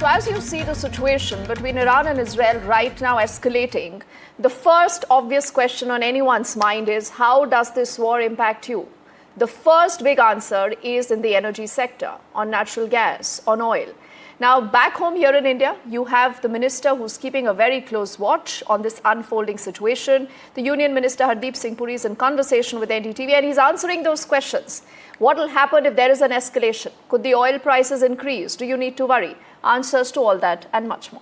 So as you see the situation between Iran and Israel right now escalating, the first obvious question on anyone's mind is, how does this war impact you? The first big answer is in the energy sector, on natural gas, on oil. Now, back home here in India, you have the minister who's keeping a very close watch on this unfolding situation. The Union Minister Hardeep Puri is in conversation with NDTV and he's answering those questions. What will happen if there is an escalation? Could the oil prices increase? Do you need to worry? Answers to all that and much more.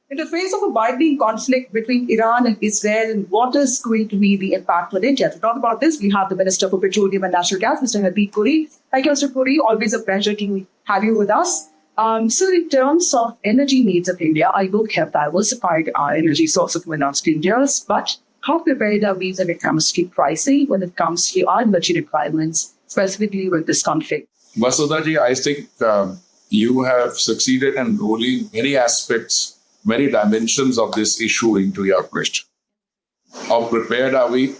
In the face of a widening conflict between Iran and Israel, and what is going to be the impact on India? To talk about this, we have the Minister for Petroleum and Natural Gas, Mr. Hardeep Puri. Thank you, Mr. Puri. Always a pleasure to have you with us. So in terms of energy needs of India, I will have diversified our energy source of announced India's, but how prepared are we when it comes to pricing, when it comes to our energy requirements, specifically with this conflict? Vasudha ji, I think you have succeeded in rolling many aspects, many dimensions of this issue into your question. How prepared are we?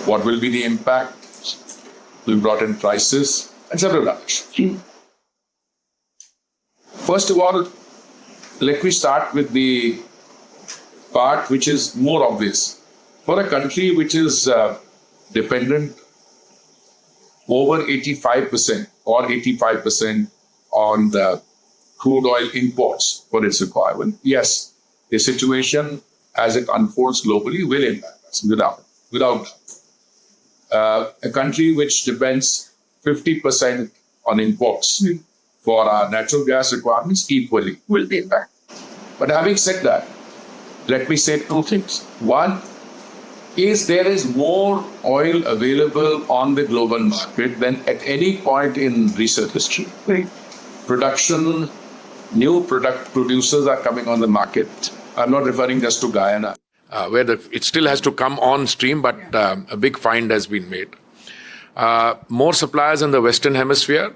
What will be the impact? We brought in prices and several others. First of all, let me start with the part which is more obvious. For a country which is dependent over 85% or 85% on the crude oil imports for its requirement, yes, the situation as it unfolds globally will impact us without a country which depends 50% on imports for our natural gas requirements equally will be impacted. But having said that, let me say two things. One is there is more oil available on the global market than at any point in recent history. Production, new product producers are coming on the market. I'm not referring just to Guyana, where it still has to come on stream, but a big find has been made. More suppliers in the Western Hemisphere.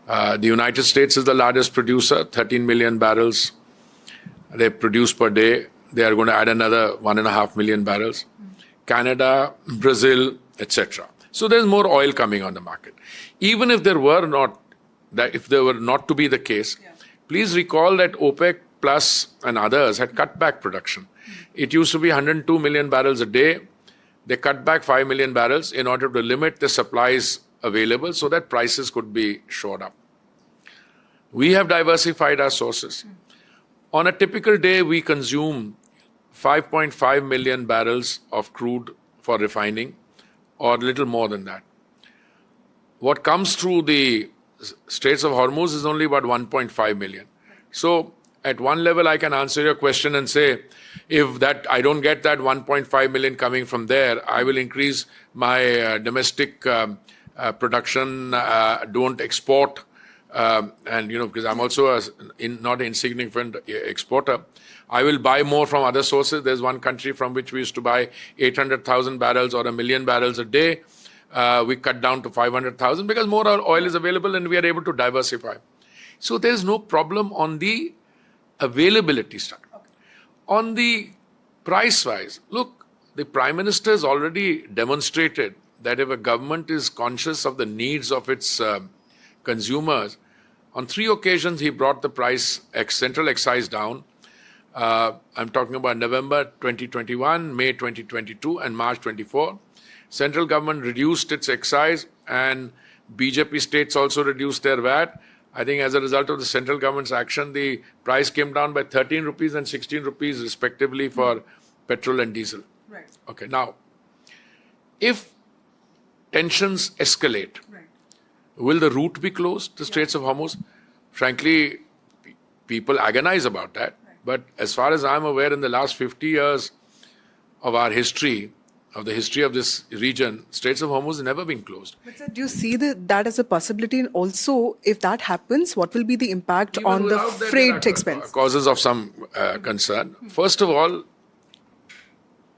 The United States is the largest producer, 13 million barrels they produce per day. They are going to add another 1.5 million barrels. Canada, Brazil, etc. So there's more oil coming on the market. Even if there were not to be the case, please recall that OPEC Plus and others had cut back production. It used to be 102 million barrels a day. They cut back 5 million barrels in order to limit the supplies available so that prices could be shored up. We have diversified our sources. On a typical day, we consume 5.5 million barrels of crude for refining, or a little more than that. What comes through the Straits of Hormuz is only about 1.5 million. So at one level, I can answer your question and say, if that I don't get that 1.5 million coming from there, I will increase my domestic production, don't export, and because I'm also not an insignificant exporter, I will buy more from other sources. There's one country from which we used to buy 800,000 barrels or 1 million barrels a day. We cut down to 500,000 because more oil is available and we are able to diversify. So there's no problem on the availability side. Okay. On the price-wise, look, the Prime Minister has already demonstrated that if a government is conscious of the needs of its consumers, on 3 occasions he brought the price central excise down. I'm talking about November 2021, May 2022 and March 24. Central government reduced its excise and BJP states also reduced their VAT. I think as a result of the central government's action, the price came down by 13 rupees and 16 rupees respectively for petrol and diesel. Right. Okay, now, if tensions escalate, will the route be closed, the Straits of Hormuz? Frankly, people agonize about that. But as far as I'm aware, in the last 50 years of our history, of the history of this region, Straits of Hormuz has never been closed. But sir, do you see that as a possibility? And also, if that happens, what will be the impact Even on the freight expense? Causes of some concern. First of all,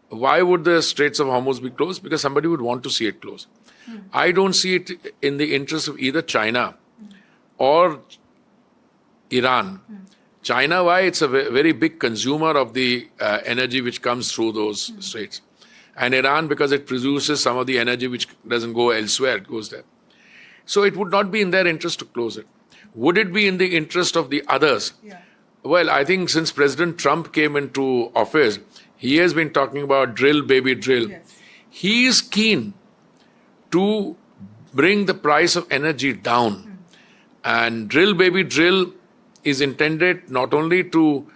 why would the Straits of Hormuz be closed? Because somebody would want to see it closed. I don't see it in the interest of either China or Iran. China, why? It's a very big consumer of the energy which comes through those straits. And Iran, because it produces some of the energy which doesn't go elsewhere, it goes there. So it would not be in their interest to close it. Would it be in the interest of the others? Yeah. Well, I think since President Trump came into office, he has been talking about drill, baby, drill. Yes. He is keen to bring the price of energy down. And drill, baby, drill is intended not only to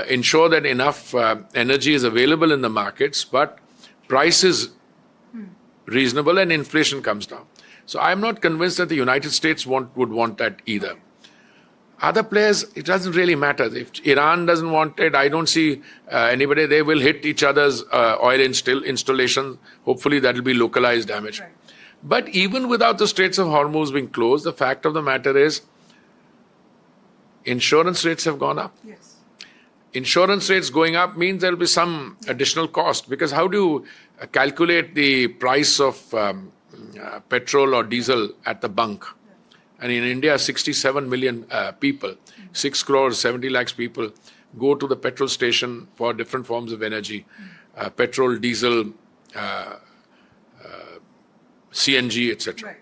ensure that enough energy is available in the markets, but price is reasonable and inflation comes down. So I'm not convinced that the United States would want that either. Other players, it doesn't really matter. If Iran doesn't want it, I don't see anybody. They will hit each other's oil installations. Hopefully that will be localized damage. Right. But even without the Straits of Hormuz being closed, the fact of the matter is insurance rates have gone up. Yes. Insurance rates going up means there will be some additional cost, because how do you calculate the price of petrol or diesel at the bunk? And in India, 67 million people, 6 crores, 70 lakhs people go to the petrol station for different forms of energy, petrol, diesel, CNG, etc. Right.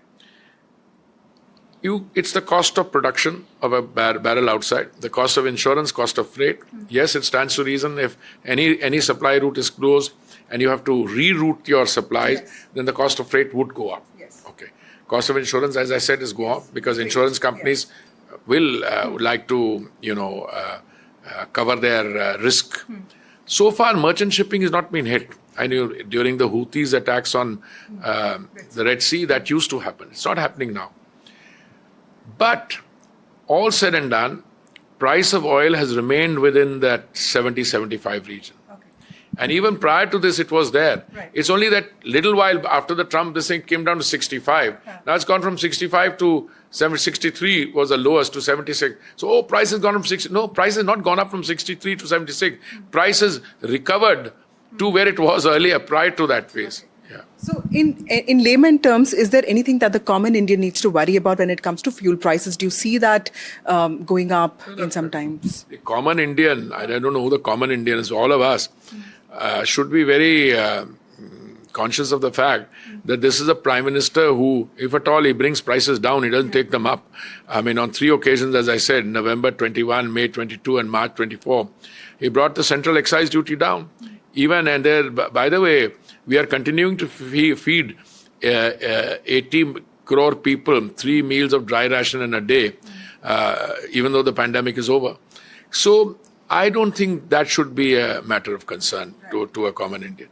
It's the cost of production of a barrel outside, the cost of insurance, cost of freight. Yes, it stands to reason if any supply route is closed and you have to reroute your supplies, then the cost of freight would go up. Yes. Okay. Cost of insurance, as I said, is go up because insurance companies will would like to, cover their risk. So far, merchant shipping has not been hit. I knew during the Houthis attacks on the Red Sea, that used to happen. It's not happening now. But all said and done, price of oil has remained within that 70-75 region. Okay. And even prior to this, it was there. Right. It's only that little while after the Trump, this thing came down to 65. Now it's gone from 65 to 63 was the lowest to 76. So, price has gone from 60. No, price has not gone up from 63 to 76. Price has recovered to where it was earlier, prior to that phase. Yeah. So, in layman terms, is there anything that the common Indian needs to worry about when it comes to fuel prices? Do you see that going up in some times? The common Indian, I don't know who the common Indian is, all of us, should be very conscious of the fact that this is a prime minister who, if at all he brings prices down, he doesn't take them up. I mean, on 3 occasions, as I said, November 21, May 22, and March 24, he brought the central excise duty down. Even, and there, by the way, we are continuing to feed 80 crore people 3 meals of dry ration in a day, even though the pandemic is over. So I don't think that should be a matter of concern to a common Indian.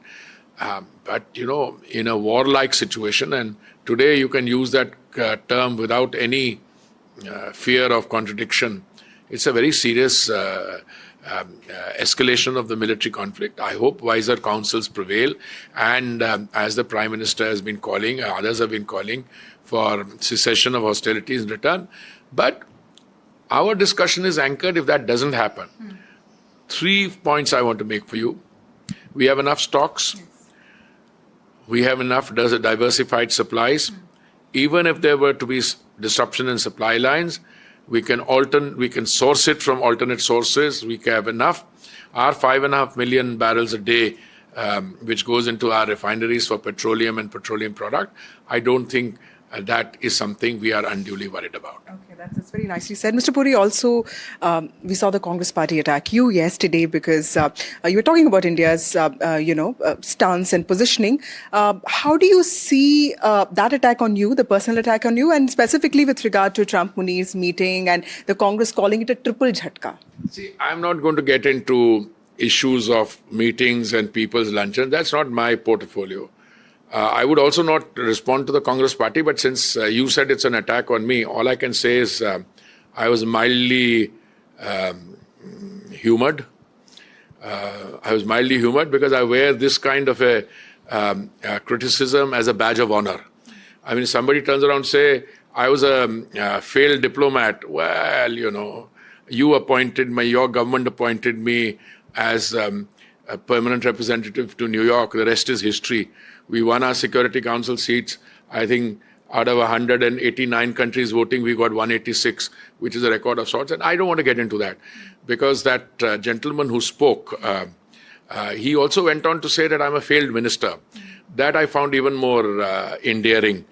But, in a warlike situation, and today you can use that term without any fear of contradiction, it's a very serious escalation of the military conflict. I hope wiser counsels prevail. And as the Prime Minister has been calling, others have been calling for cessation of hostilities in return. But our discussion is anchored if that doesn't happen. 3 points I want to make for you. We have enough stocks. We have enough diversified supplies. Even if there were to be disruption in supply lines, we can source it from alternate sources. We have enough. Our 5.5 million barrels a day, which goes into our refineries for petroleum and petroleum product, I don't think that is something we are unduly worried about. Okay, that's very nicely said. Mr. Puri, also, we saw the Congress party attack you yesterday because you were talking about India's, stance and positioning. How do you see that attack on you, the personal attack on you, and specifically with regard to Trump-Munir's meeting and the Congress calling it a triple jhatka? See, I'm not going to get into issues of meetings and people's luncheon. That's not my portfolio. I would also not respond to the Congress party, but since you said it's an attack on me, all I can say is I was mildly humored. I was mildly humored because I wear this kind of a criticism as a badge of honor. I mean, somebody turns around and say, I was a failed diplomat. Well, your government appointed me as a permanent representative to New York. The rest is history. We won our Security Council seats. I think out of 189 countries voting, we got 186, which is a record of sorts. And I don't want to get into that because that gentleman who spoke He also went on to say that I'm a failed minister. That I found even more endearing.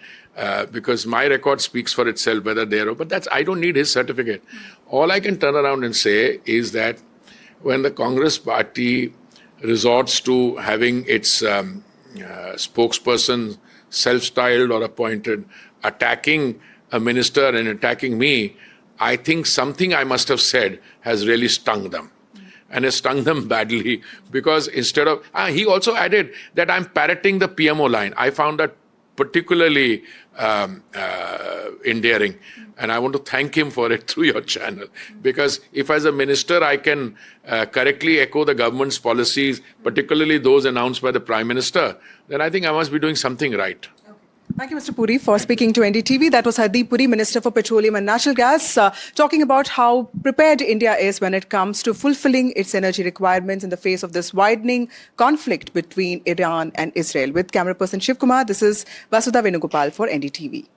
Because my record speaks for itself, whether they're, but I don't need his certificate. All I can turn around and say is that when the Congress party resorts to having its spokesperson, self-styled or appointed, attacking a minister and attacking me, I think something I must have said has really stung them. And has stung them badly because instead of, he also added that I'm parroting the PMO line. I found that particularly endearing. And I want to thank him for it through your channel. Because if as a minister I can correctly echo the government's policies, particularly those announced by the Prime Minister, then I think I must be doing something right. Thank you, Mr. Puri, for speaking to NDTV. That was Hardeep Puri, Minister for Petroleum and Natural Gas, talking about how prepared India is when it comes to fulfilling its energy requirements in the face of this widening conflict between Iran and Israel. With camera person Shiv Kumar, this is Vasudha Venugopal for NDTV.